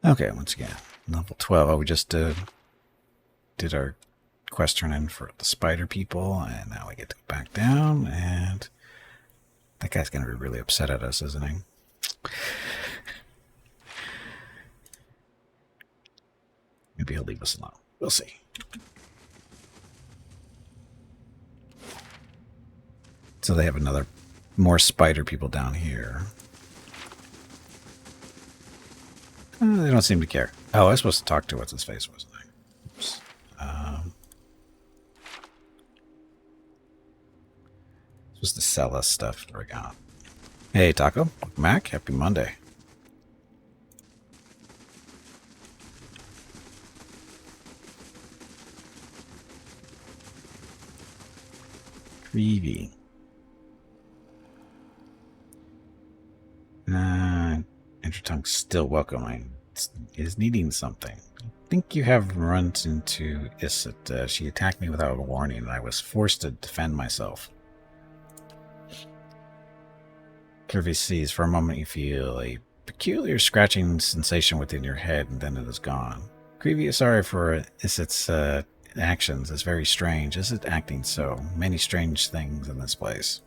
Okay, once again, level 12. Oh, we just did our quest turn in for the spider people, and now we get to go back down, and that guy's going to be really upset at us, isn't he? Maybe he'll leave us alone. We'll see. So they have more spider people down here. They don't seem to care. Oh, I was supposed to talk to what's his face, wasn't I? Oops. Supposed to sell us stuff that we got. Hey, Taco. Welcome back. Happy Monday. Creevy. Intertongue's still welcoming. Is needing something. I think you have run into Isset. She attacked me without a warning, and I was forced to defend myself. Curvy sees. For a moment, you feel a peculiar scratching sensation within your head, and then it is gone. Creevy is sorry for Isset's actions. It's very strange. Isset acting so? Many strange things in this place.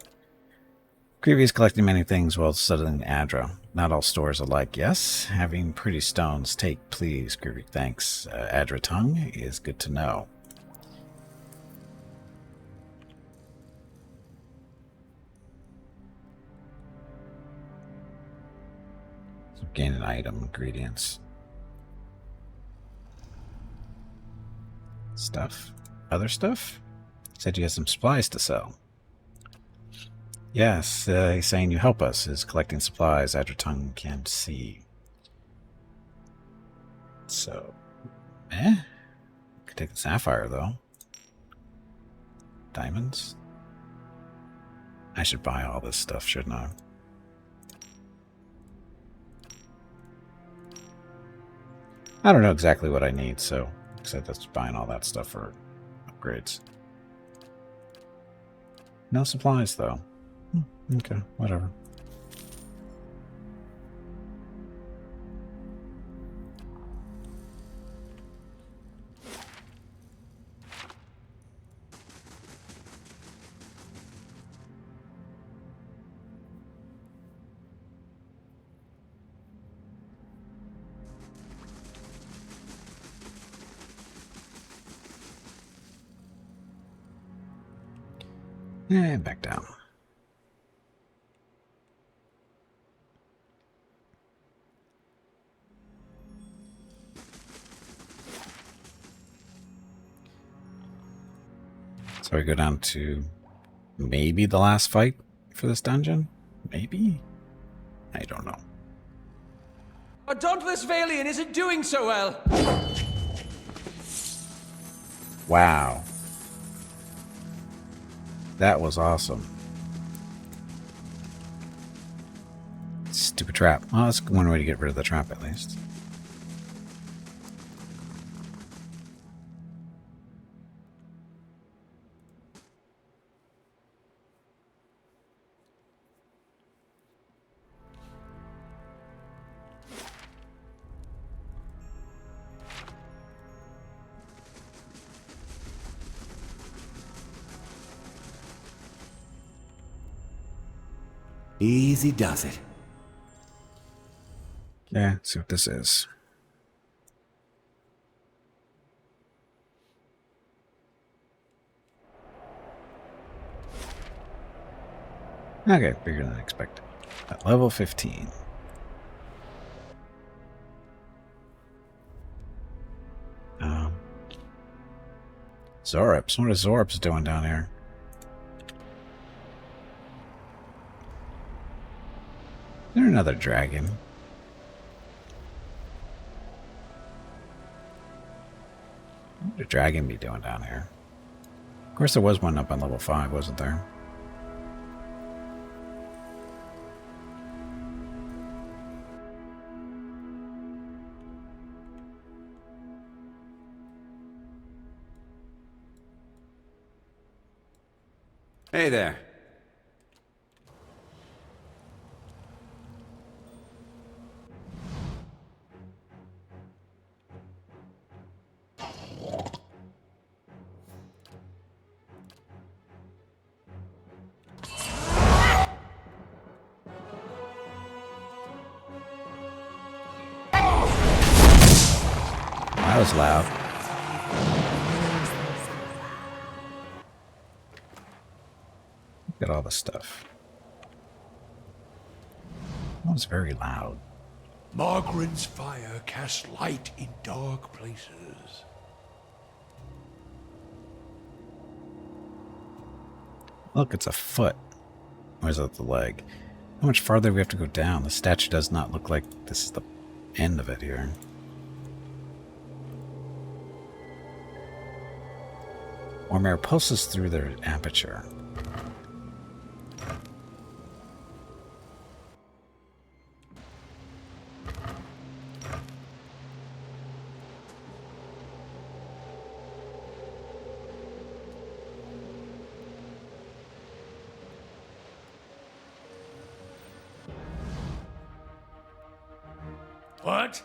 Creevy is collecting many things while studying Adra. Not all stores alike, yes? Having pretty stones, take, please, Creevy. Thanks. Adra tongue is good to know. So gain an item, ingredients. Stuff. Other stuff? Said you had some supplies to sell. Yes, he's saying you help us. Is collecting supplies Adra tongue can see. So, could take the sapphire, though. Diamonds? I should buy all this stuff, shouldn't I? I don't know exactly what I need, so I said that's buying all that stuff for upgrades. No supplies, though. Okay, whatever. And back down. So we go down to maybe the last fight for this dungeon? Maybe? I don't know. Our dauntless Valiant isn't doing so well! Wow. That was awesome. Stupid trap. Well, that's one way to get rid of the trap, at least. Easy does it. Yeah, let's see what this is. Okay, bigger than expected. At level 15. Zorops. What is Zorops doing down here? Is there another dragon? What would a dragon be doing down here? Of course, there was one up on level 5, wasn't there? Hey there. That was loud. Look at all the stuff. That was very loud. Margaren's fire casts light in dark places. Look, it's a foot. Or is that the leg? How much farther do we have to go down? The statue does not look like this is the end of it here. Warm air pulses through their aperture. What?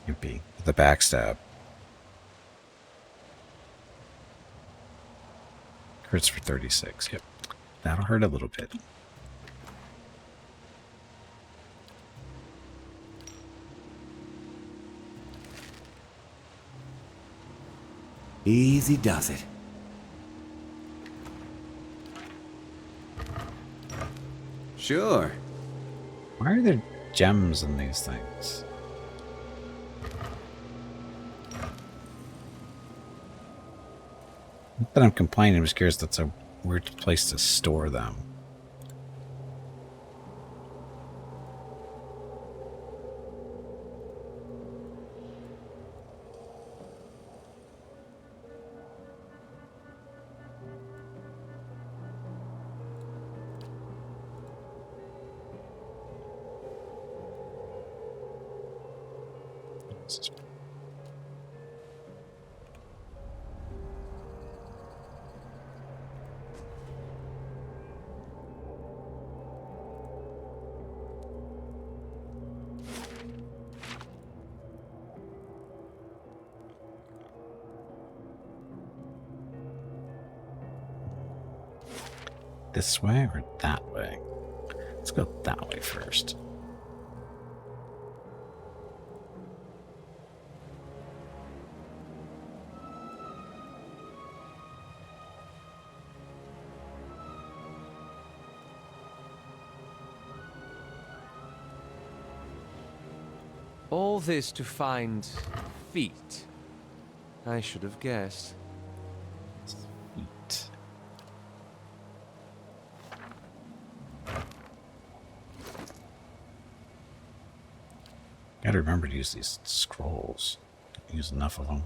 Yippee. The backstab. Crits for 36. Yep. That'll hurt a little bit. Easy does it. Sure. Why are there gems in these things? Not that I'm complaining, I'm just curious that's a weird place to store them. This way or that way? Let's go that way first. All this to find feet. I should have guessed. Feet. Gotta remember to use these scrolls. Don't use enough of them.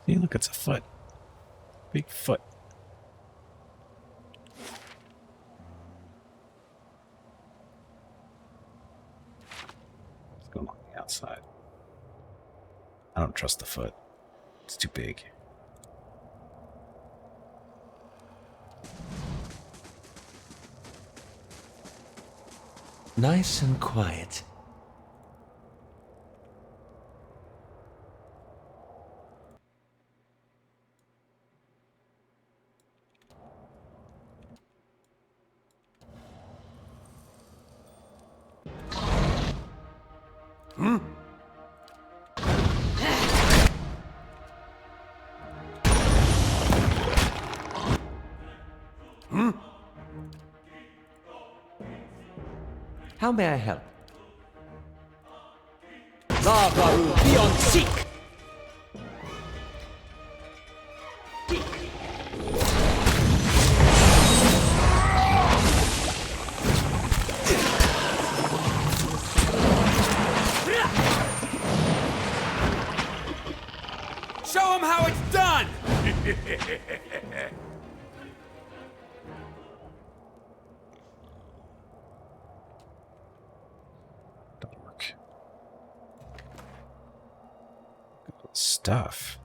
See, look, it's a foot. Big foot. Let's go along the outside. I don't trust the foot. It's too big. Nice and quiet. How may I help? Lavaru beyond seek! Show him how it's done! Doesn't work. Stuff.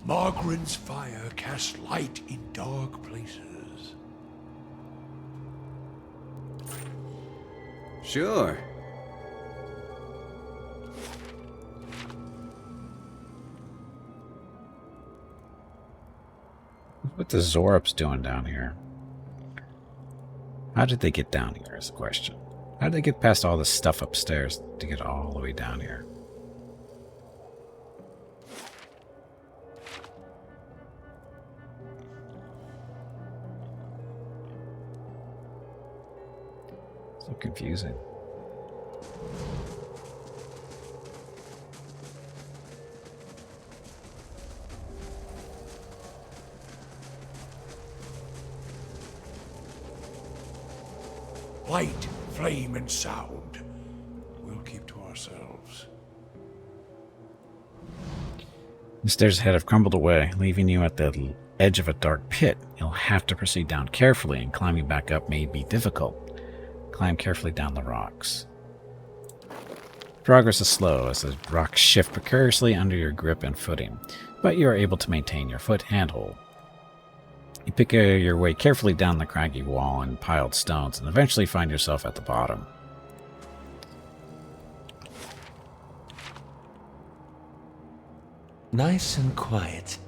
Margaret's fire casts light in dark places. Sure. What the Zorups doing down here? How did they get down here is the question. How did they get past all this stuff upstairs to get all the way down here? So confusing. Light, flame, and sound. We'll keep to ourselves. The stairs ahead have crumbled away, leaving you at the edge of a dark pit. You'll have to proceed down carefully, and climbing back up may be difficult. Climb carefully down the rocks. Progress is slow as the rocks shift precariously under your grip and footing, but you are able to maintain your foot handhold. You pick your way carefully down the craggy wall and piled stones, and eventually find yourself at the bottom. Nice and quiet.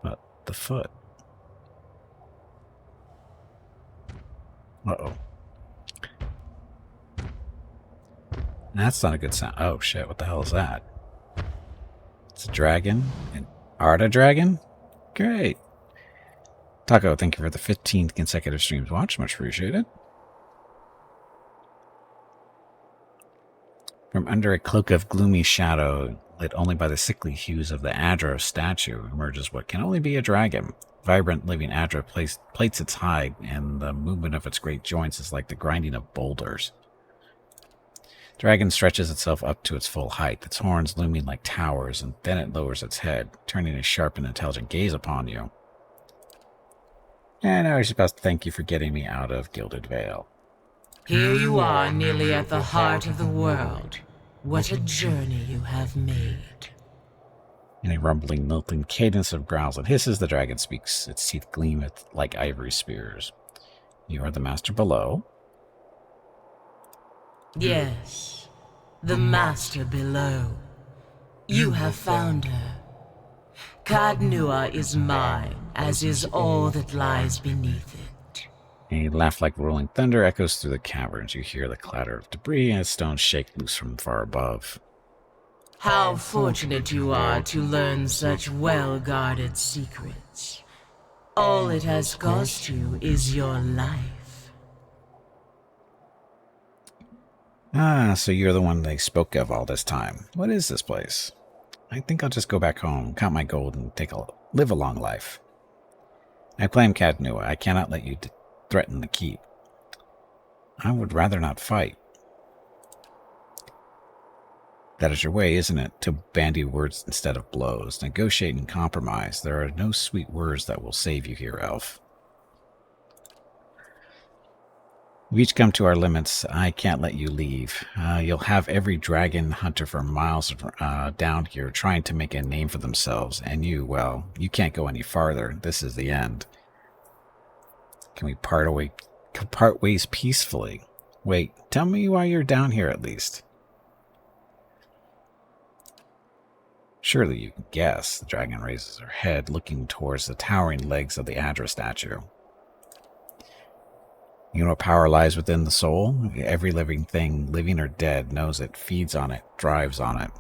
But the foot. Uh-oh. That's not a good sound. Oh shit, what the hell is that? It's a dragon? An Arda dragon? Great. Taco, thank you for the 15th consecutive streams watched. Much appreciated. From under a cloak of gloomy shadow, lit only by the sickly hues of the Adra statue, emerges what can only be a dragon. Vibrant living Adra plates its hide, and the movement of its great joints is like the grinding of boulders. Dragon stretches itself up to its full height, its horns looming like towers, and then it lowers its head, turning a sharp and intelligent gaze upon you. And I was supposed to thank you for getting me out of Gilded Vale. Here you are, nearly at the heart of the world. What a journey you have made. In a rumbling, lilting cadence of growls and hisses, the dragon speaks, its teeth gleam like ivory spears. You are the master below? Yes, the master below. You have found her. Kadnua is mine, as is all that lies beneath it. A laugh like rolling thunder echoes through the caverns. You hear the clatter of debris and stones shake loose from far above. How fortunate you are to learn such well-guarded secrets. All it has cost you is your life. Ah, so you're the one they spoke of all this time. What is this place? I think I'll just go back home, count my gold, and live a long life. I claim Kadnua. I cannot let you threaten the keep. I would rather not fight. That is your way, isn't it? To bandy words instead of blows. Negotiate and compromise. There are no sweet words that will save you here, elf. We've each come to our limits. I can't let you leave. You'll have every dragon hunter for miles down here trying to make a name for themselves. And you, well, you can't go any farther. This is the end. Can we part ways peacefully? Wait, tell me why you're down here at least. Surely you can guess. The dragon raises her head, looking towards the towering legs of the Adra statue. You know what power lies within the soul? Every living thing, living or dead, knows it, feeds on it, drives on it.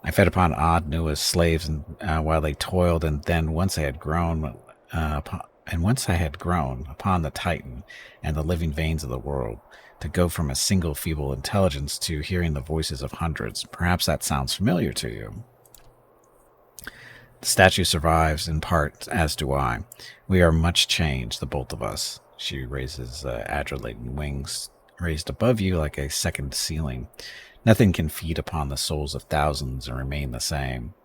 I fed upon Odd Nua's slaves while they toiled, and then once I had grown upon the Titan and the living veins of the world, to go from a single feeble intelligence to hearing the voices of hundreds. Perhaps that sounds familiar to you. The statue survives in part, as do I. We are much changed, the both of us. She raises adulating wings, raised above you like a second ceiling. Nothing can feed upon the souls of thousands and remain the same.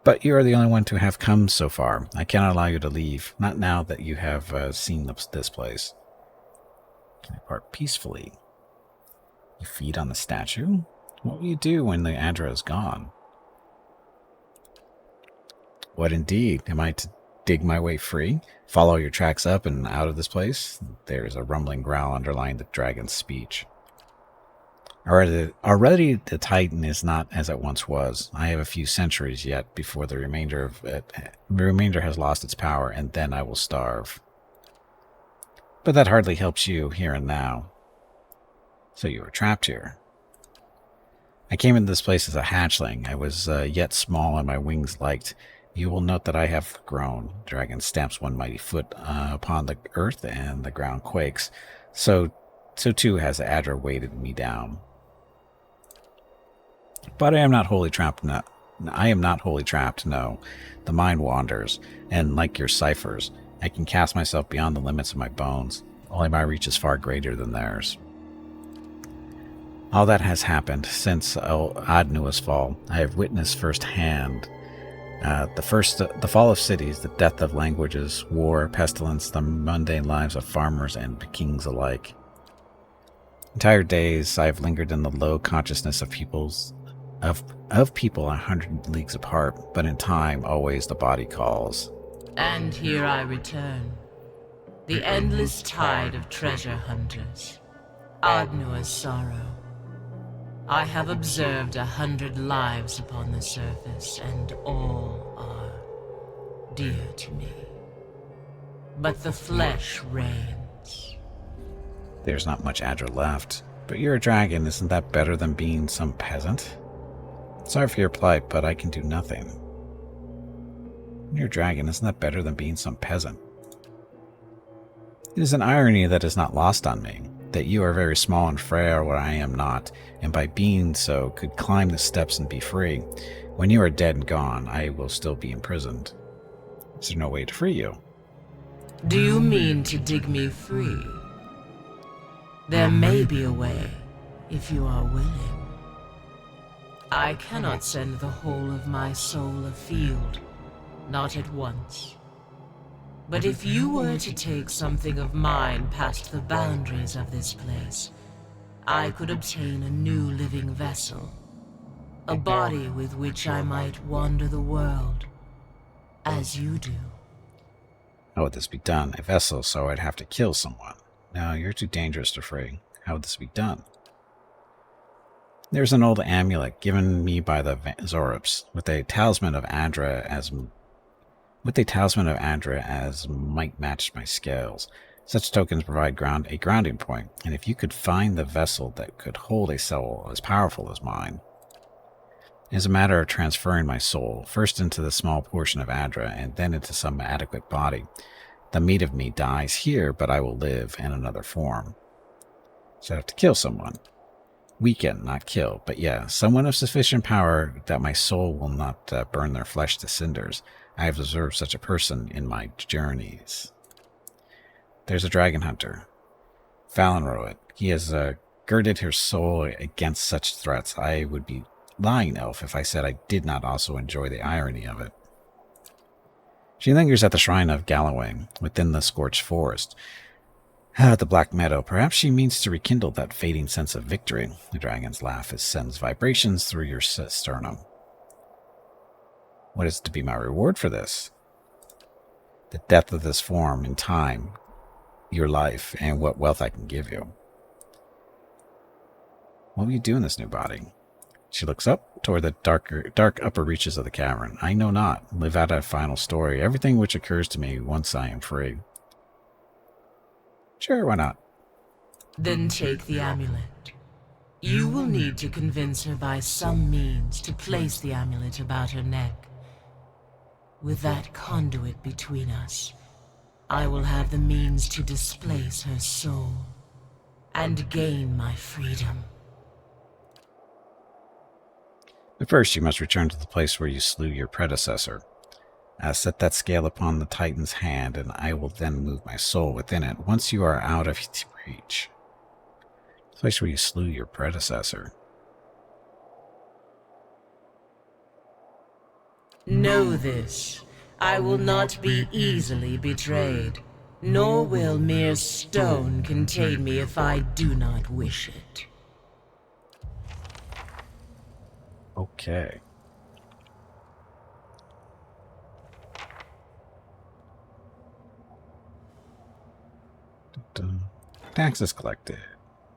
But you are the only one to have come so far. I cannot allow you to leave, not now that you have seen this place. Can I part peacefully? You feed on the statue? What will you do when the Adra is gone? What indeed? Am I to dig my way free? Follow your tracks up and out of this place? There is a rumbling growl underlying the dragon's speech. Already the Titan is not as it once was. I have a few centuries yet before the remainder has lost its power, and then I will starve. But that hardly helps you here and now. So you were trapped here. I came into this place as a hatchling. I was yet small and my wings light. You will note that I have grown. The dragon stamps one mighty foot upon the earth and the ground quakes. So too has the Adra weighted me down. But I am not wholly trapped. No. I am not wholly trapped, no. The mind wanders, and like your ciphers, I can cast myself beyond the limits of my bones. Only my reach is far greater than theirs. All that has happened since Adnua's fall. I have witnessed firsthand the fall of cities, the death of languages, war, pestilence, the mundane lives of farmers and kings alike. Entire days I have lingered in the low consciousness of people 100 leagues apart, but in time always the body calls. And here I return. The endless tide of treasure hunters. Adnua's sorrow. I have observed 100 lives upon the surface, and all are dear to me. But the flesh reigns. There's not much Adra left. But you're a dragon, isn't that better than being some peasant? Sorry for your plight, but I can do nothing. You're a dragon, isn't that better than being some peasant? It is an irony that is not lost on me, that you are very small and frail where I am not, and by being so could climb the steps and be free. When you are dead and gone, I will still be imprisoned. Is there no way to free you? Do you mean to dig me free? There may be a way, if you are willing. I cannot send the whole of my soul afield, not at once. But if you were to take something of mine past the boundaries of this place, I could obtain a new living vessel, a body with which I might wander the world, as you do. How would this be done? A vessel, so I'd have to kill someone. No, you're too dangerous to free. How would this be done? There's an old amulet given me by the Zorops, with a talisman of Adra as might match my scales. Such tokens provide a grounding point, and if you could find the vessel that could hold a soul as powerful as mine, it is a matter of transferring my soul, first into the small portion of Adra, and then into some adequate body. The meat of me dies here, but I will live in another form. So I have to kill someone. Weaken, not kill, but yeah, someone of sufficient power that my soul will not burn their flesh to cinders. I have observed such a person in my journeys. There's a dragon hunter, Falinroid. He has girded her soul against such threats. I would be lying, elf, if I said I did not also enjoy the irony of it. She lingers at the shrine of Galloway, within the scorched forest. The Black Meadow. Perhaps she means to rekindle that fading sense of victory. The dragon's laugh sends vibrations through your sternum. What is to be my reward for this? The death of this form in time your life and what wealth I can give you. What will you do in this new body? She looks up toward the dark upper reaches of the cavern. I know not. Live out a final story. Everything which occurs to me once I am free. Sure, why not? Then take the amulet. You will need to convince her by some means to place the amulet about her neck. With that conduit between us, I will have the means to displace her soul and gain my freedom. But first, you must return to the place where you slew your predecessor. Set that scale upon the Titan's hand, and I will then move my soul within it. Once you are out of its reach. The place where you slew your predecessor. Know this. I will not be easily betrayed, nor will mere stone contain me if I do not wish it. Okay. Taxes collected.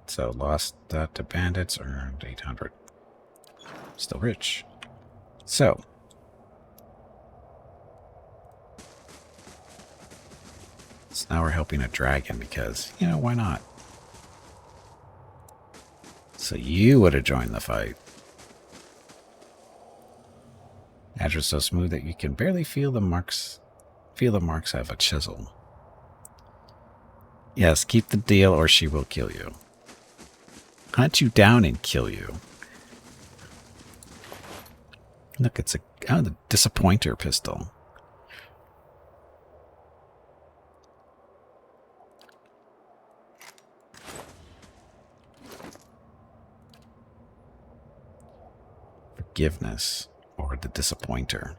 So lost that to bandits, earned 800. Still rich. So. So now we're helping a dragon because, you know, why not? So you would have joined the fight. Edge is so smooth that you can barely feel the marks. Feel the marks have a chisel. Yes, keep the deal or she will kill you. Hunt you down and kill you. Look, it's the disappointer pistol. Forgiveness or the disappointer.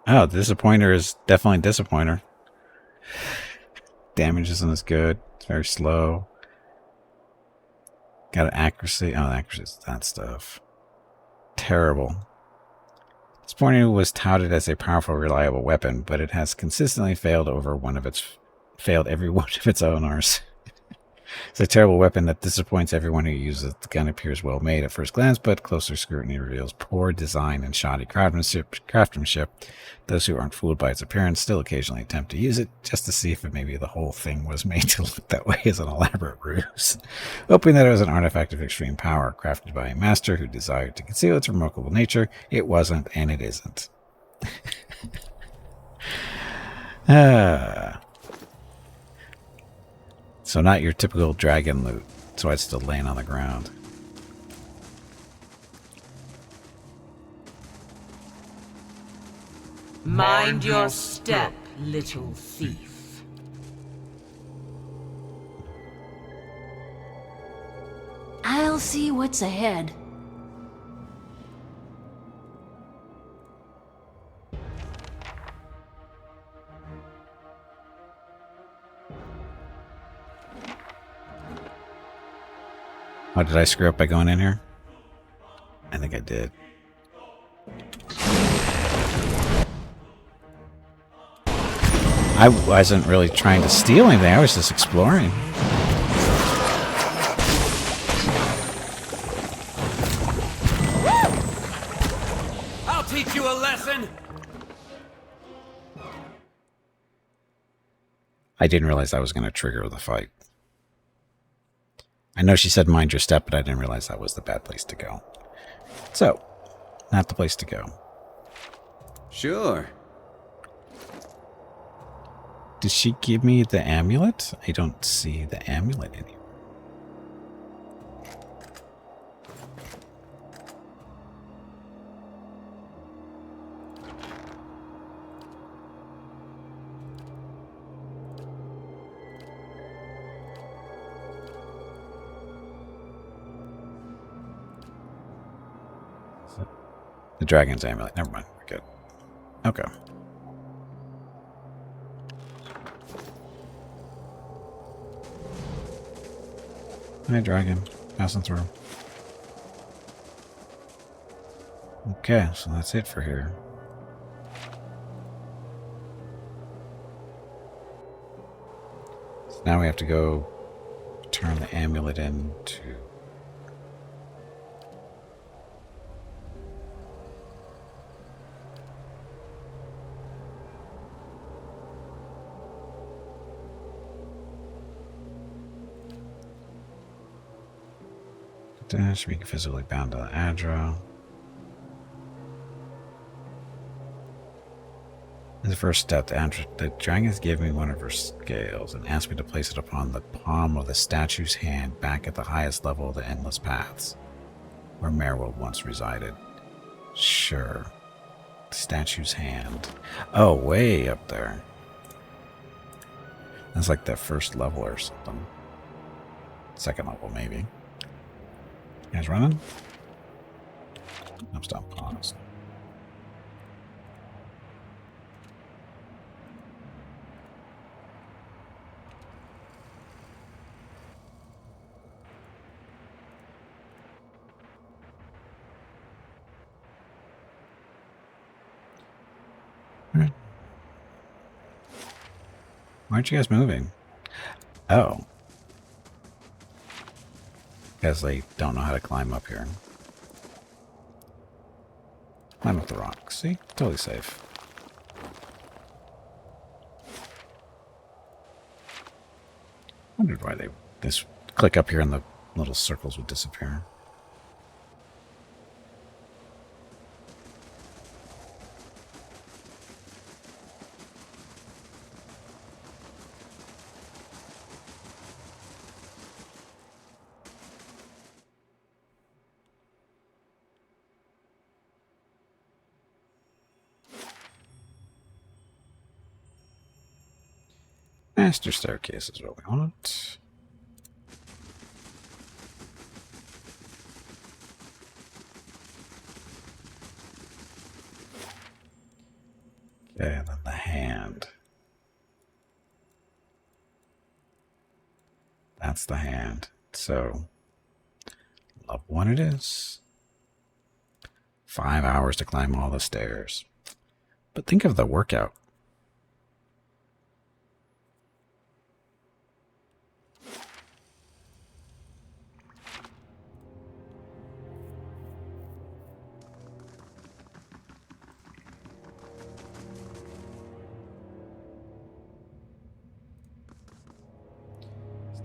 Oh, the disappointer is definitely a disappointer. Damage isn't as good. It's very slow. Got an accuracy. Oh, accuracy is that stuff. Terrible. Disappointer was touted as a powerful, reliable weapon, but it has consistently failed every one of its owners. It's a terrible weapon that disappoints everyone who uses it. The gun appears well made at first glance, but closer scrutiny reveals poor design and shoddy craftsmanship. Those who aren't fooled by its appearance still occasionally attempt to use it, just to see if maybe the whole thing was made to look that way as an elaborate ruse, hoping that it was an artifact of extreme power, crafted by a master who desired to conceal its remarkable nature. It wasn't, and it isn't. So not your typical dragon loot. That's why it's still laying on the ground. Mind your step, little thief. I'll see what's ahead. Oh, did I screw up by going in here? I think I did. I wasn't really trying to steal anything. I was just exploring. I'll teach you a lesson! I didn't realize I was going to trigger the fight. I know she said mind your step, but I didn't realize that was the bad place to go. So, not the place to go. Sure. Did she give me the amulet? I don't see the amulet anywhere. The dragon's amulet. Never mind. We're good. Okay. Hi, dragon. Passing through. Okay, so that's it for here. So now we have to go turn the amulet into... Dash, be physically bound to the Adra. As the first step, the dragons gave me one of her scales and asked me to place it upon the palm of the statue's hand back at the highest level of the Endless Paths, where Merwold once resided. Sure. Statue's hand. Oh, way up there. That's like the first level or something. Second level, maybe. You guys running? I'm stop paused. Why aren't you guys moving? Oh. Because they don't know how to climb up here. Climb up the rock. See? Totally safe. Wondered why they just click up here and the little circles would disappear. Master staircase is what we want. Okay, and then the hand. That's the hand. So, level 1 it is. 5 hours to climb all the stairs. But think of the workout.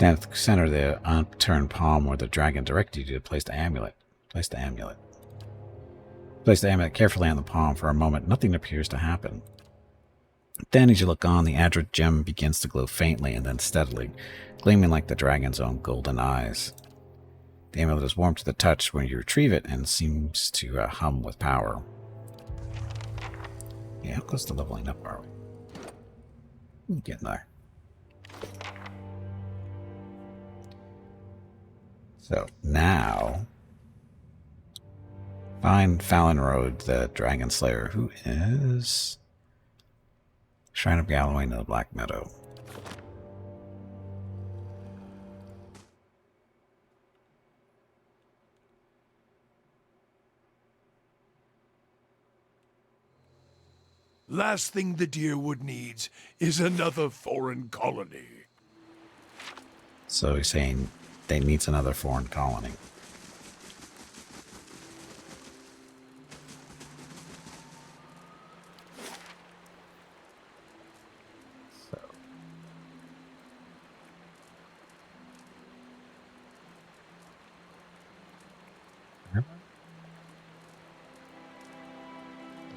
Stand at the center of the upturned palm where the dragon directed you to place the amulet. Place the amulet. Place the amulet carefully on the palm. For a moment, nothing appears to happen. Then, as you look on, the Adra gem begins to glow faintly and then steadily, gleaming like the dragon's own golden eyes. The amulet is warm to the touch when you retrieve it and seems to hum with power. Yeah, how close to leveling up are we? We're getting there. So now, find Fallon Road, the Dragon Slayer, who is Shrine of Galloway in the Black Meadow. Last thing the Deerwood needs is another foreign colony. So he's saying they needs another foreign colony. So.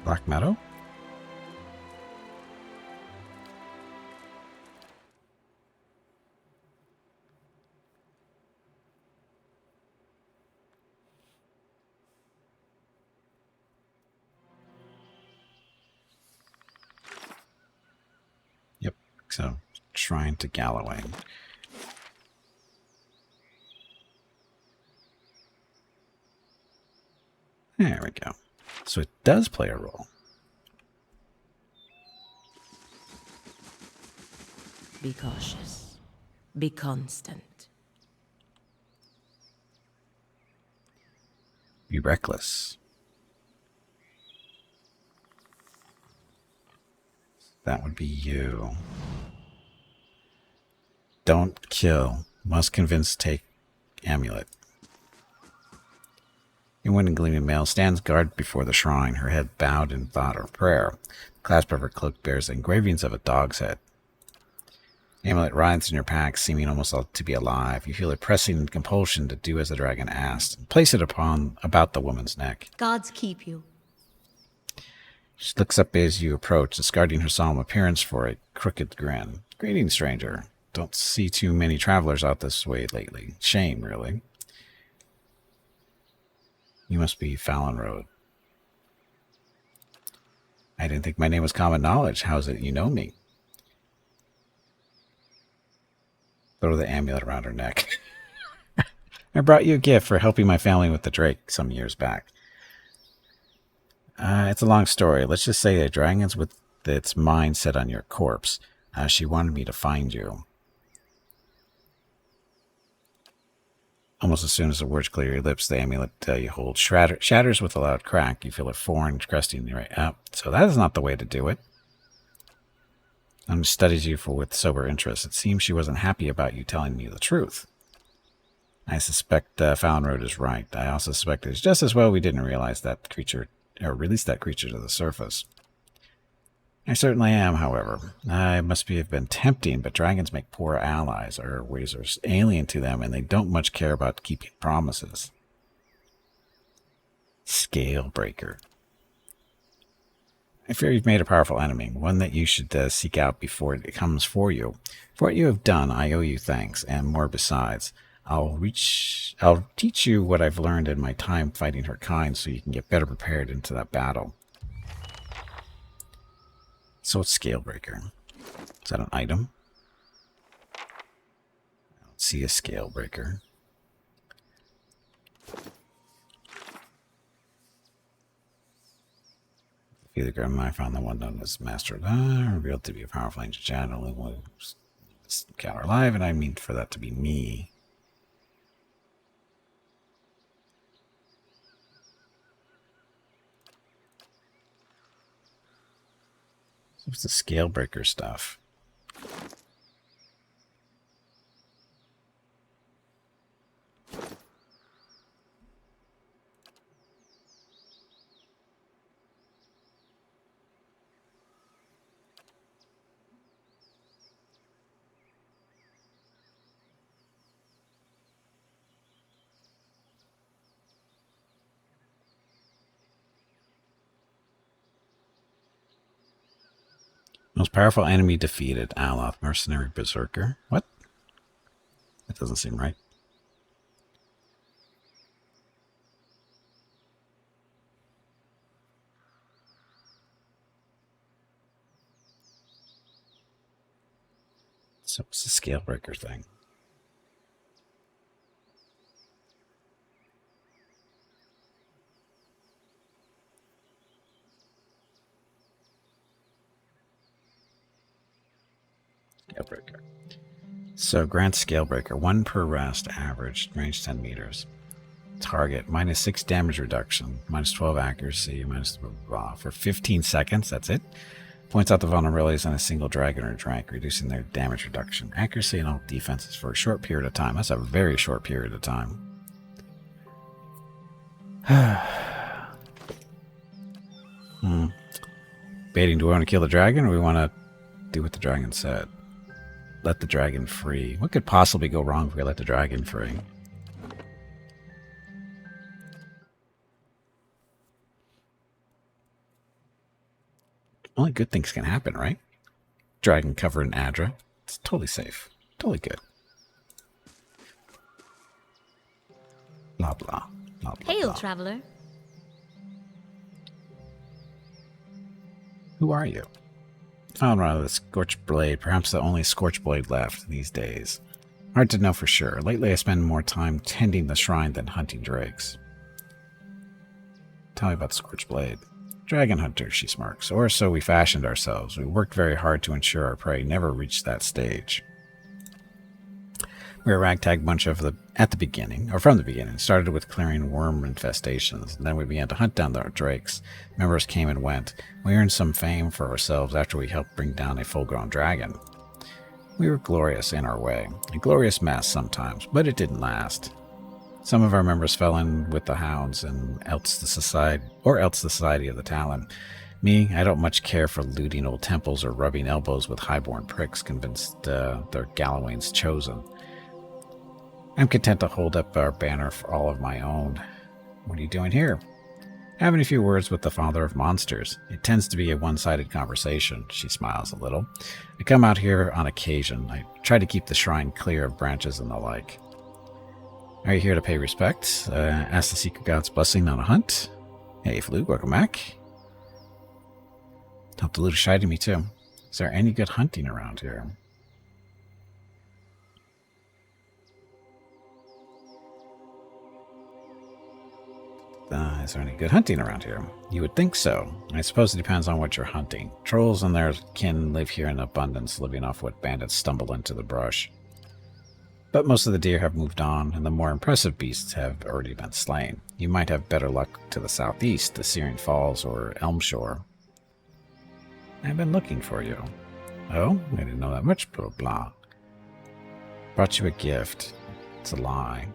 Black Meadow? Yep, so Shrine to Galloway. There we go. So it does play a role. Be cautious. Be constant. Be reckless. That would be you. Don't kill. Must convince take amulet. A woman in gleaming mail stands guard before the shrine, her head bowed in thought or prayer. The clasp of her cloak bears engravings of a dog's head. Amulet writhes in your pack, seeming almost to be alive. You feel a pressing compulsion to do as the dragon asked, and place it about the woman's neck. Gods keep you. She looks up as you approach, discarding her solemn appearance for a crooked grin. Greetings, stranger. Don't see too many travelers out this way lately. Shame, really. You must be Fallon Road. I didn't think my name was common knowledge. How is it you know me? Throw the amulet around her neck. I brought you a gift for helping my family with the Drake some years back. It's a long story. Let's just say a dragon's with its mind set on your corpse. She wanted me to find you. Almost as soon as the words clear your lips, the amulet you hold shatters with a loud crack. You feel it foreign cresting right up. So that is not the way to do it. Studies you with sober interest. It seems she wasn't happy about you telling me the truth. I suspect Fallon Road is right. I also suspect it's just as well we didn't realize that creature, or release that creature to the surface. I certainly am, however. I must have been tempting, but dragons make poor allies. Our ways are alien to them, and they don't much care about keeping promises. Scale breaker. I fear you've made a powerful enemy, one that you should seek out before it comes for you. For what you have done, I owe you thanks, and more besides. I'll teach you what I've learned in my time fighting her kind, so you can get better prepared into that battle. So it's Scalebreaker. Is that an item? I don't see a Scalebreaker. Either Grim I found the one known as Master revealed to be a powerful ancient shadow, only one who's counter alive, and I mean for that to be me. What's the Scalebreaker stuff? Most powerful enemy defeated. Aloth, mercenary berserker. What? That doesn't seem right. So what's the Scalebreaker thing? Scalebreaker. So grant Scalebreaker, 1 per rest, average, range 10 meters. Target, -6 damage reduction, -12 accuracy, minus blah, blah, for 15 seconds, that's it. Points out the vulnerabilities on a single dragon or Drake, reducing their damage reduction. Accuracy and all defenses for a short period of time. That's a very short period of time. Baiting, do we want to kill the dragon or we want to do what the dragon said? Let the dragon free. What could possibly go wrong if we let the dragon free? Only good things can happen, right? Dragon covered in Adra. It's totally safe. Totally good. Blah, blah. Blah, blah, Hail, blah. traveler. Who are you? Found rather the Scorched Blade, perhaps the only Scorched Blade left these days. Hard to know for sure. Lately I spend more time tending the shrine than hunting drakes. Tell me about the Scorched Blade. Dragon hunter, she smirks. Or so we fashioned ourselves. We worked very hard to ensure our prey never reached that stage. We're a ragtag bunch at the beginning, or from the beginning. It started with clearing worm infestations, and then we began to hunt down the drakes. Members came and went. We earned some fame for ourselves after we helped bring down a full-grown dragon. We were glorious in our way, a glorious mess sometimes, but it didn't last. Some of our members fell in with the hounds, and else the society of the Talon. Me, I don't much care for looting old temples or rubbing elbows with highborn pricks convinced they're Galloway's chosen. I'm content to hold up our banner for all of my own. What are you doing here? Having a few words with the father of monsters. It tends to be a one-sided conversation. She smiles a little. I come out here on occasion. I try to keep the shrine clear of branches and the like. Are you here to pay respect? Ask the secret god's blessing on a hunt? Hey, Flug, welcome back. Hope the loot is shy to me too. Is there any good hunting around here? Is there any good hunting around here? You would think so. I suppose it depends on what you're hunting. Trolls and their kin live here in abundance, living off what bandits stumble into the brush. But most of the deer have moved on, and the more impressive beasts have already been slain. You might have better luck to the southeast, the Searing Falls or Elmshore. I've been looking for you. Oh, I didn't know that much, blah blah. Brought you a gift. It's a lie.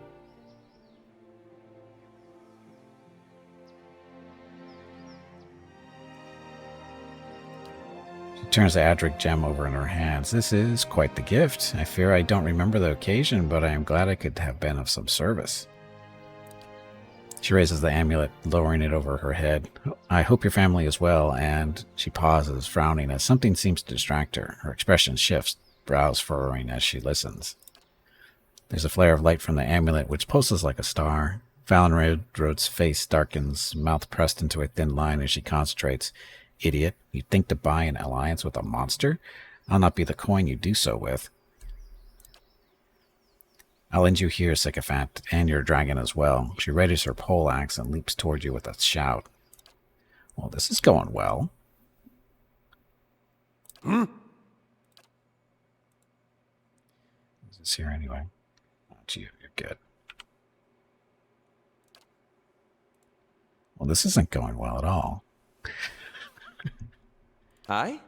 Turns the Adric gem over in her hands. This is quite the gift. I fear I don't remember the occasion, but I am glad I could have been of some service. She raises the amulet, lowering it over her head. I hope your family is well, and she pauses, frowning as something seems to distract her. Her expression shifts, brows furrowing as she listens. There's a flare of light from the amulet, which pulses like a star. Valenrod's face darkens, mouth pressed into a thin line as she concentrates. Idiot, you think to buy an alliance with a monster? I'll not be the coin you do so with. I'll end you here, sycophant, and your dragon as well. She readies her poleaxe and leaps toward you with a shout. Well, this is going well. Is this here anyway? Oh, gee, you're good. Well, this isn't going well at all. Aye?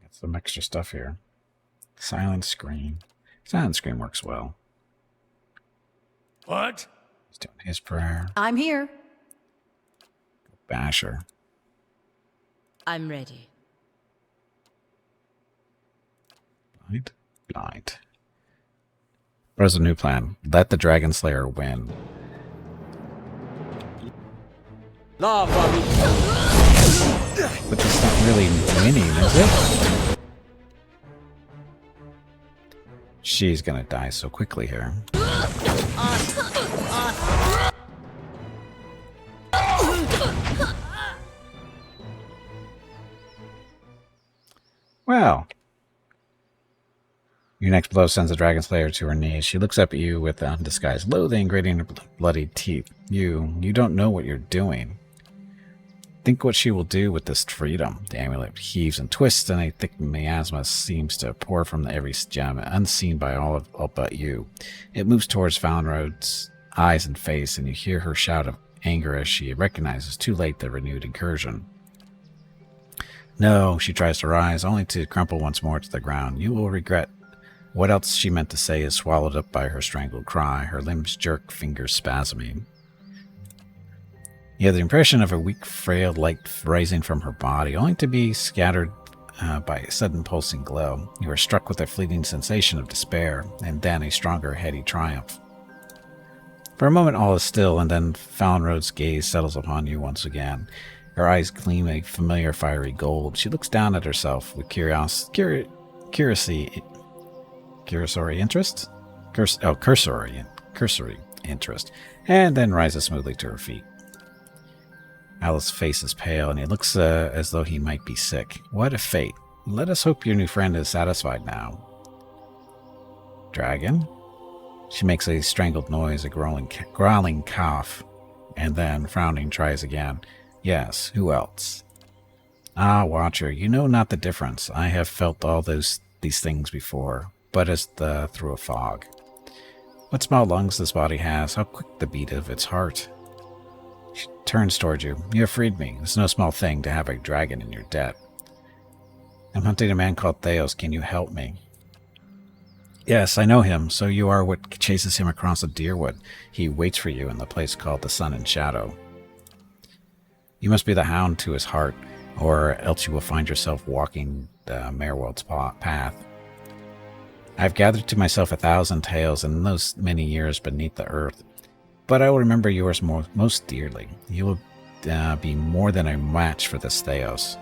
Got some extra stuff here. Silent screen. Silent screen works well. What? He's doing his prayer. I'm here. Basher. I'm ready. Blind? Blind. There's a new plan. Let the Dragon Slayer win. Lava me. But that's not really winning, is it? She's gonna die so quickly here. Well. Your next blow sends the Dragon Slayer to her knees. She looks up at you with undisguised loathing, grating her bloodied teeth. You don't know what you're doing. Think what she will do with this freedom. The amulet heaves and twists, and a thick miasma seems to pour from every gem, unseen by all but you. It moves towards Valenrod's eyes and face, and you hear her shout of anger as she recognizes too late the renewed incursion. No, she tries to rise, only to crumple once more to the ground. You will regret. What else she meant to say is swallowed up by her strangled cry, her limbs jerk, fingers spasming. You have the impression of a weak, frail light rising from her body, only to be scattered by a sudden pulsing glow. You are struck with a fleeting sensation of despair, and then a stronger, heady triumph. For a moment all is still, and then Valenrod's gaze settles upon you once again. Her eyes gleam a familiar fiery gold. She looks down at herself with cursory interest? Cursory interest, and then rises smoothly to her feet. Alice's face is pale, and he looks as though he might be sick. What a fate. Let us hope your new friend is satisfied now. Dragon? She makes a strangled noise, a growling cough, and then, frowning, tries again. Yes, who else? Ah, Watcher, you know not the difference. I have felt all these things before, but as through a fog. What small lungs this body has, how quick the beat of its heart. She turns toward you. You have freed me. It's no small thing to have a dragon in your debt. I'm hunting a man called Theos. Can you help me? Yes, I know him. So you are what chases him across the Deerwood. He waits for you in the place called the Sun and Shadow. You must be the hound to his heart, or else you will find yourself walking the Merewald's path. I have gathered to myself 1,000 tales in those many years beneath the earth, but I will remember yours most dearly. You will be more than a match for this Theos.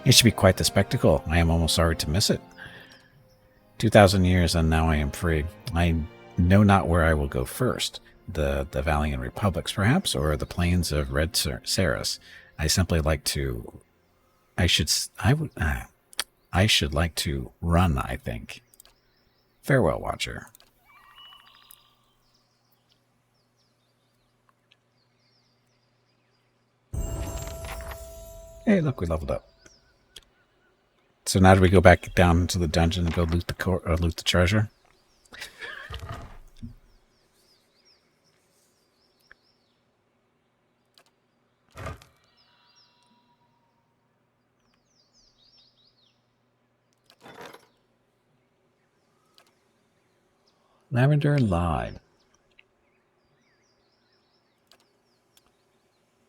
It should be quite the spectacle. I am almost sorry to miss it. 2,000 years, and now I am free. I know not where I will go first. The Valiant Republics, perhaps, or the plains of Red Saris. I simply like to... I should like to run, I think. Farewell, Watcher. Hey, look, we leveled up. So now do we go back down into the dungeon and go loot the treasure? Lavender lied.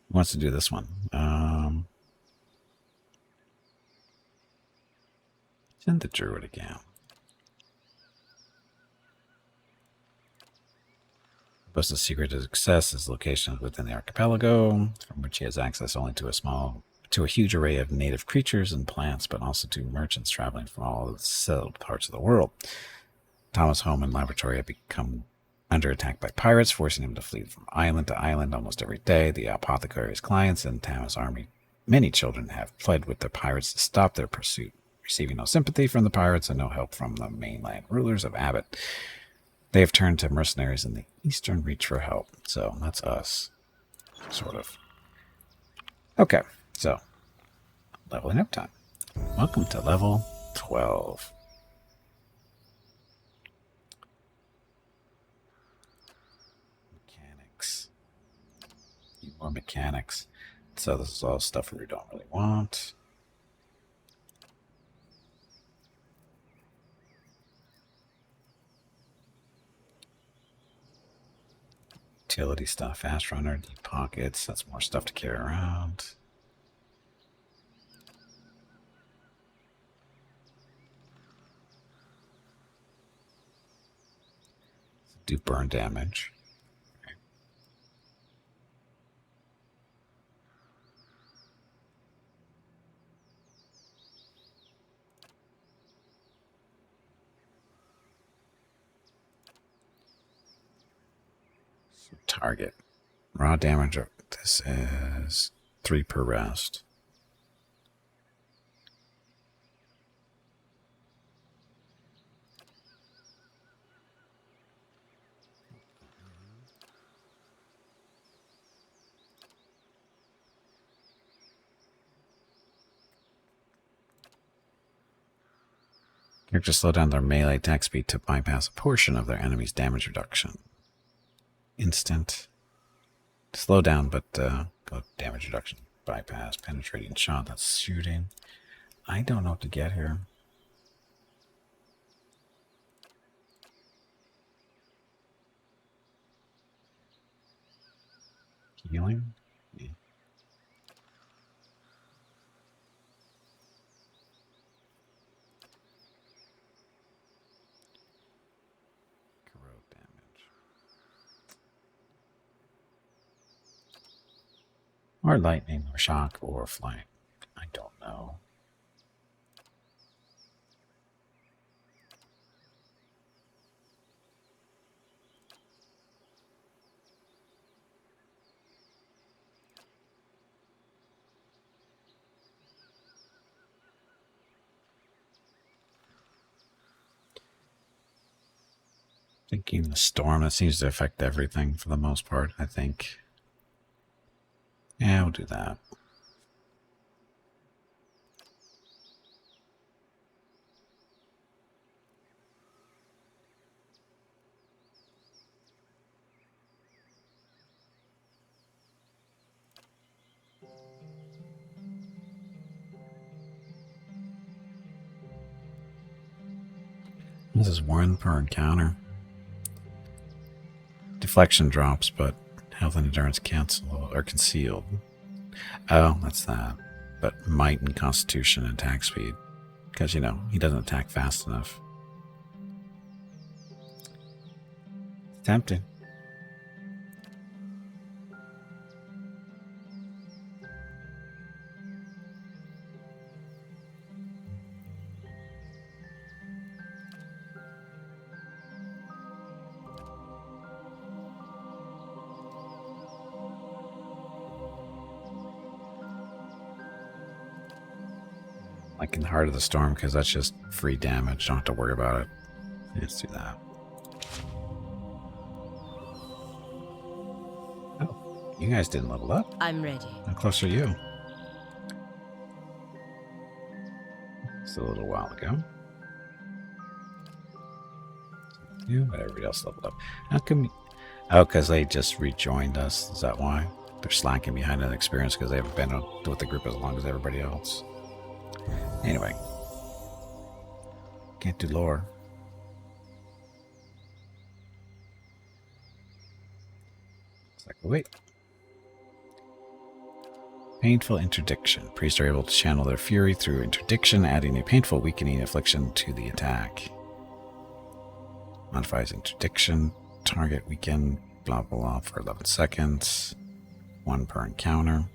Who wants to do this one? Send the druid again. Boasts a secret to success is locations within the archipelago, from which he has access only to a huge array of native creatures and plants, but also to merchants traveling from all the settled parts of the world. Thomas' home and laboratory have become under attack by pirates, forcing him to flee from island to island almost every day. The apothecary's clients and Thomas' army, many children, have fled with the pirates to stop their pursuit. Receiving no sympathy from the pirates and no help from the mainland rulers of Abbott, they have turned to mercenaries in the eastern reach for help. So that's us, sort of. Okay, so leveling up time. Welcome to level 12. Mechanics. Need more mechanics. So this is all stuff we don't really want. Utility stuff, fast runner, deep pockets, that's more stuff to carry around. Do burn damage. Target. Raw damage. This is 3 per rest. Characters slow down their melee attack speed to bypass a portion of their enemy's damage reduction. Instant. Slow down, but go damage reduction. Bypass. Penetrating shot. That's shooting. I don't know what to get here. Healing? Yeah. Corrode damage. Or lightning, or shock, or flight. I don't know. Thinking the storm, that seems to affect everything for the most part, I think. Yeah, we'll do that. This is 1 per encounter. Deflection drops, but health and endurance cancel or concealed. Oh, that's that. But might and constitution and attack speed. Because, you know, he doesn't attack fast enough. Tempting. Like in the heart of the storm, because that's just free damage. Don't have to worry about it. Let's do that. Oh, you guys didn't level up. I'm ready. How close are you? It's a little while ago. You, but everybody else leveled up. How come? Oh, because they just rejoined us. Is that why? They're slacking behind in experience because they haven't been with the group as long as everybody else. Anyway. Can't do lore. It's like, wait. Painful interdiction. Priests are able to channel their fury through interdiction, adding a painful weakening affliction to the attack. Modifies interdiction. Target weaken. Blah, blah, blah for 11 seconds. 1 per encounter.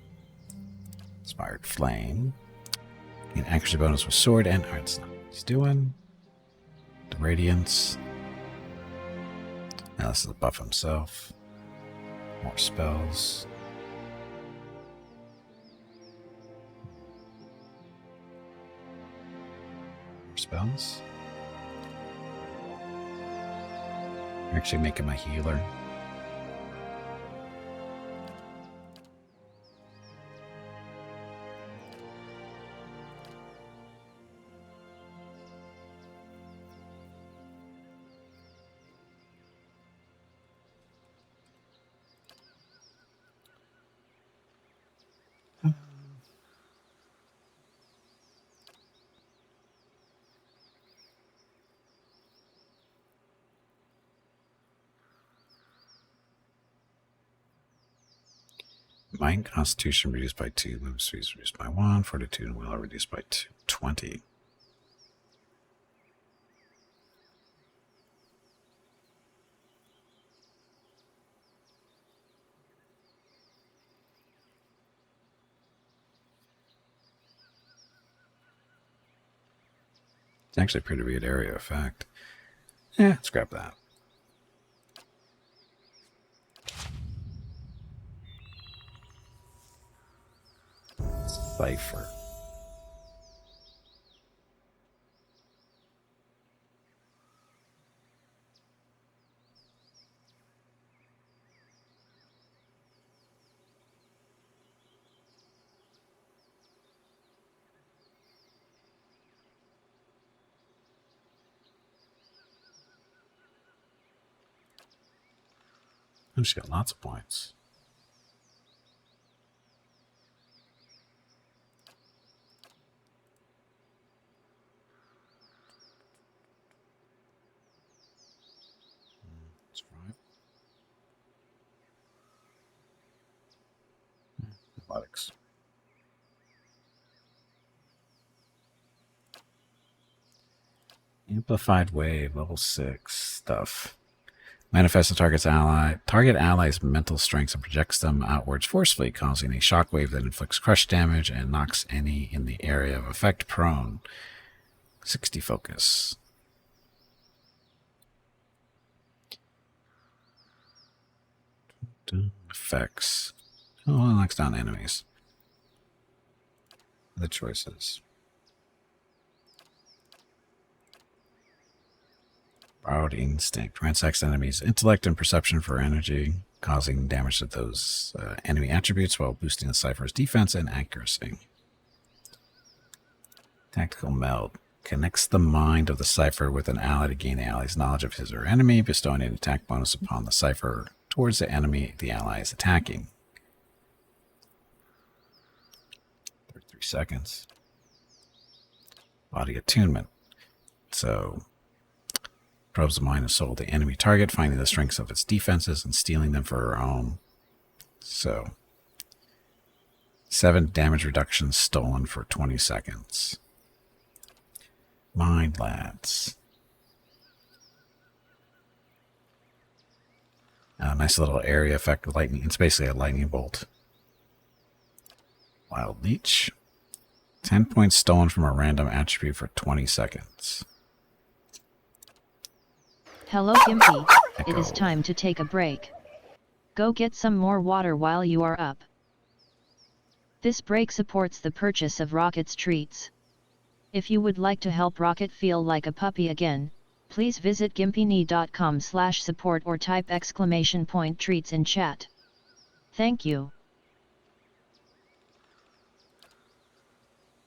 Inspired flame. Gain accuracy bonus with sword and alright, that's not what he's doing. The radiance. Now this is the buff himself. More spells. More spells. Actually make him a healer. Mind Constitution reduced by 2, movement speed reduced by 1, Fortitude and Will reduced by 20. It's actually a pretty good area effect. Yeah, scrap that. Cipher. I've just got lots of points. That's right. Athletics. Amplified wave, level 6 stuff. Manifests the target's ally. Target ally's mental strengths and projects them outwards forcefully, causing a shockwave that inflicts crush damage and knocks any in the area of effect prone. 60 focus. Effects. Oh, it knocks down enemies. The choices. Borrowed instinct. Ransacks enemies' intellect and perception for energy, causing damage to those enemy attributes while boosting the cipher's defense and accuracy. Tactical meld. Connects the mind of the cipher with an ally to gain the ally's knowledge of his or enemy, bestowing an attack bonus upon the cipher towards the enemy the ally is attacking. 33 seconds. Body attunement. So Probes the mind and soul of the enemy target, finding the strengths of its defenses and stealing them for her own. So, 7 damage reductions stolen for 20 seconds. Mind lads. Nice little area effect with lightning. It's basically a lightning bolt. Wild Leech. 10 points stolen from a random attribute for 20 seconds. Hello, Gimpy. It is Echo. time to take a break. Go get some more water while you are up. This break supports the purchase of Rocket's treats. If you would like to help Rocket feel like a puppy again, please visit gimpyknee.com/support or type !treats in chat. Thank you.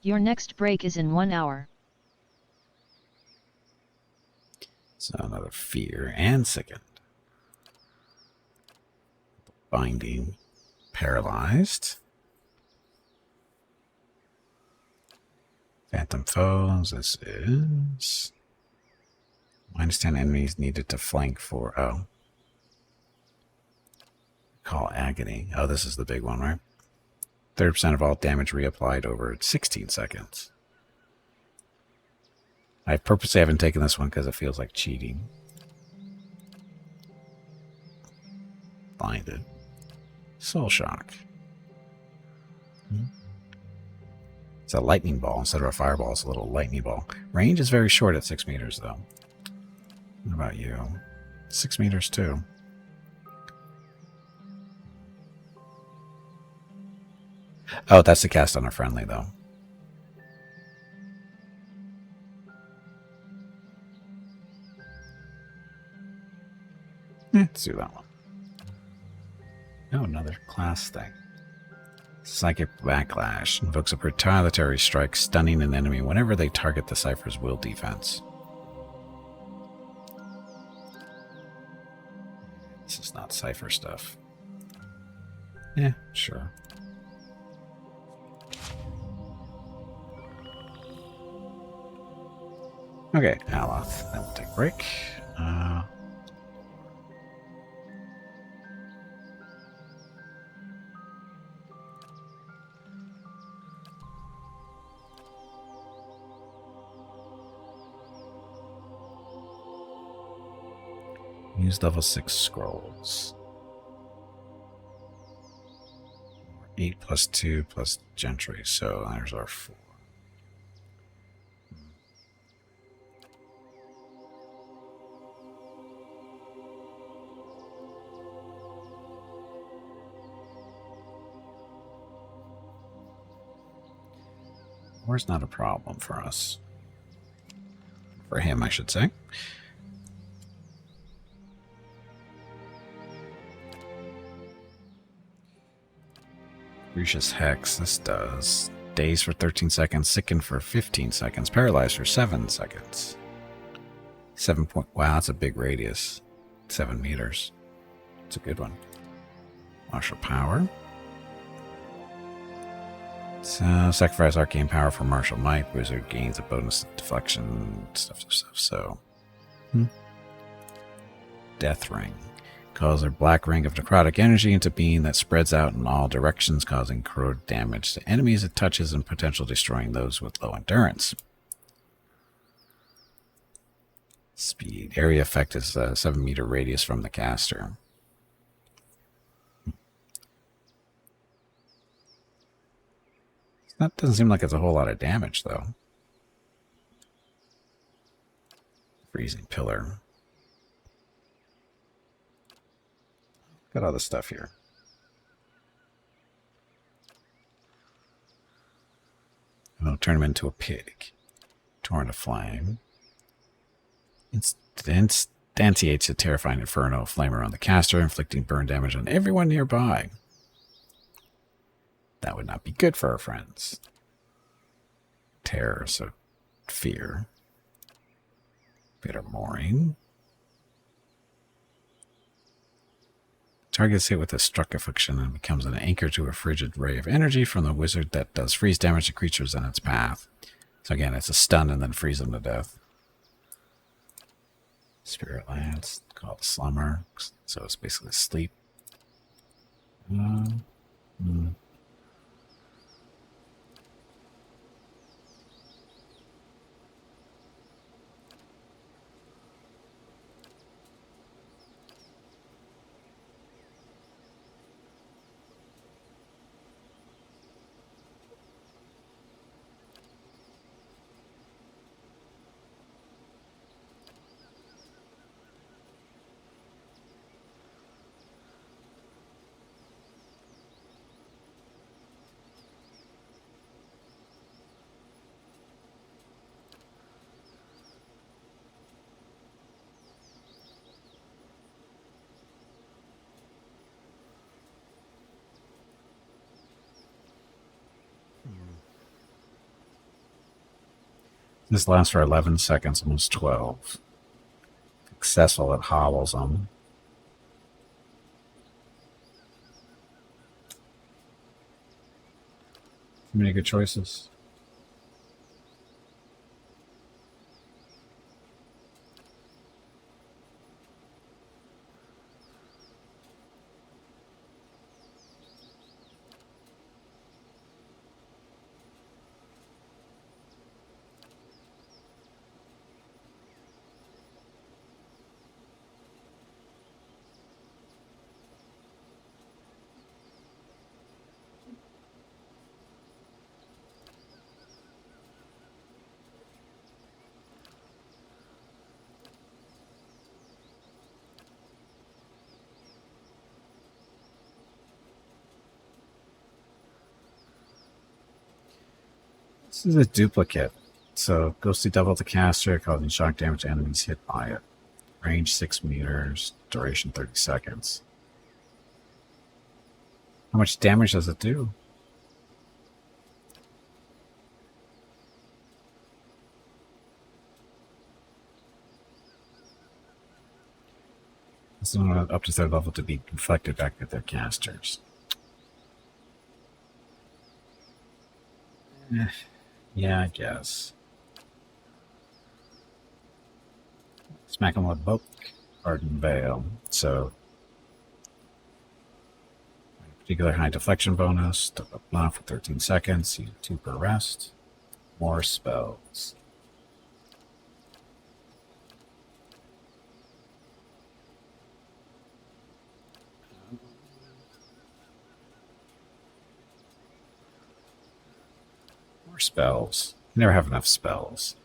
Your next break is in 1 hour. So another fear and sickened. Binding. Paralyzed. Phantom foes. This is -10 enemies needed to flank for. Oh. Call agony. Oh, this is the big one, right? 30% of all damage reapplied over 16 seconds. I purposely haven't taken this one because it feels like cheating. Blinded. Soul shock. It's a lightning ball instead of a fireball. It's a little lightning ball. Range is very short at 6 meters, though. What about you? 6 meters, too. Oh, that's the cast on a friendly, though. Let's do that one. Oh, another class thing. Psychic Backlash invokes a retaliatory strike, stunning an enemy whenever they target the Cypher's will defense. This is not Cypher stuff. Yeah, sure. Okay, Aloth. Then we'll take a break. Use level 6 scrolls. 8 plus 2 plus Gentry, so there's our 4. War's not a problem for us. For him, I should say. Lucius Hex, this does. Daze for 13 seconds, sicken for 15 seconds, paralyzed for 7 seconds. 7 point. Wow, that's a big radius. 7 meters. It's a good one. Martial power. So, sacrifice arcane power for martial might. Wizard gains a bonus deflection, stuff. So, Death Ring. Calls a black ring of necrotic energy into being that spreads out in all directions, causing corrode damage to enemies it touches and potential destroying those with low endurance. Speed. Area effect is a 7-meter radius from the caster. That doesn't seem like it's a whole lot of damage, though. Freezing Pillar. Got all this stuff here. I'll turn him into a pig. Torn to flame. Instantiates a terrifying inferno of flame around the caster, inflicting burn damage on everyone nearby. That would not be good for our friends. Terror, so fear. Bitter mooring. Target is hit with a struck affliction and becomes an anchor to a frigid ray of energy from the wizard that does freeze damage to creatures in its path. So again, it's a stun and then freeze them to death. Spirit Lands, called Slumber. So it's basically sleep. Hmm. This lasts for 11 seconds, almost 12. Successful, it hobbles them. Many good choices. This is a duplicate. So ghostly double the caster, causing shock damage to enemies hit by it. Range 6 meters, duration 30 seconds. How much damage does it do? This is not up to third level to be reflected back at their casters. Yeah, I guess. Smack them with Book, Arden Veil. So, particular high deflection bonus, double block for 13 seconds, you 2 per rest. More spells. More spells. You never have enough spells.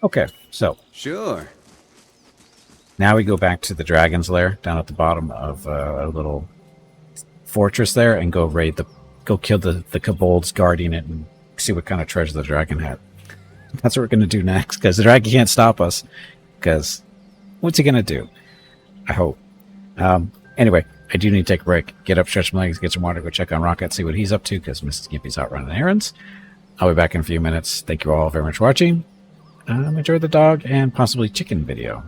Okay, so Sure. now we go back to the dragon's lair down at the bottom of a little fortress there, and go kill the kobolds guarding it, and see what kind of treasure the dragon had. That's what we're gonna do next, because the dragon can't stop us. Because what's he gonna do? I hope. Anyway, I do need to take a break. Get up, stretch my legs, get some water, go check on Rocket, see what he's up to, because Mrs. Gimpy's out running errands. I'll be back in a few minutes. Thank you all very much for watching. Enjoy the dog and possibly chicken video.